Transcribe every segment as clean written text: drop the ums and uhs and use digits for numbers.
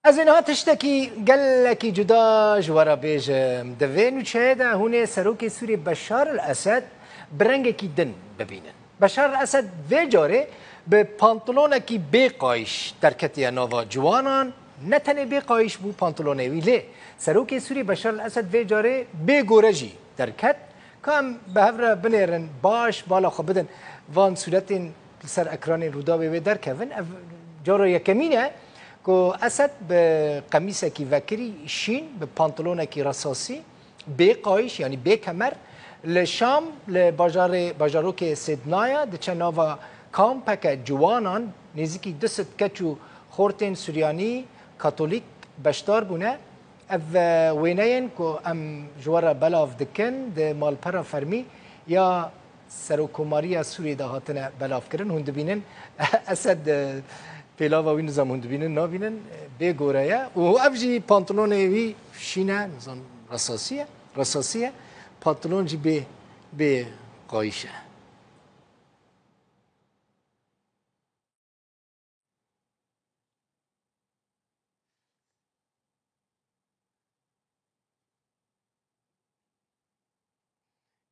از اینها تشتکی گلکی جدا جوارا بیجم دوین و چه ده هونه سروک سوری بشار الاسد برنگکی دن ببینن. بشار الاسد وی جاره به پانتلونکی بی قایش در کتی نوا جوانان نتنه بی قایش بو پانتلونه ویله سروک سوری بشار الاسد وی جاره بی گورجی در کت کام به هفره بنیرن باش بالا خو بدن وان صورتین سر اکران رودا به در کون جارو یکمینه که اسد به قمیصه کی وکری شین به پانتلونه کی رصاصی بی قایش یعنی بی کمر لشام لباجارو که سیدنایا دچه نوا کامپک جوانان نزدیکی دست کچو خورتین سوریانی کاتولیک بشتار بونه اف وینین که ام جوارا بلاف دکن ده مالپرا فرمی یا سروکوماری سوری ده هاتنه بلاف کرن هند بینن اسد پیلاوا وی نظام هند بینن نابینن به گورایه و افجی پانتلون وی شینه نظام رصاصیه پانتلون جی به قایشه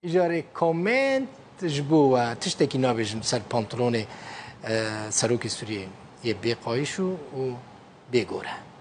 اجاره کامنت جبوه تشتکی نابیجم سر پانتلون سروک سوریه یه بی قایش و بی گوره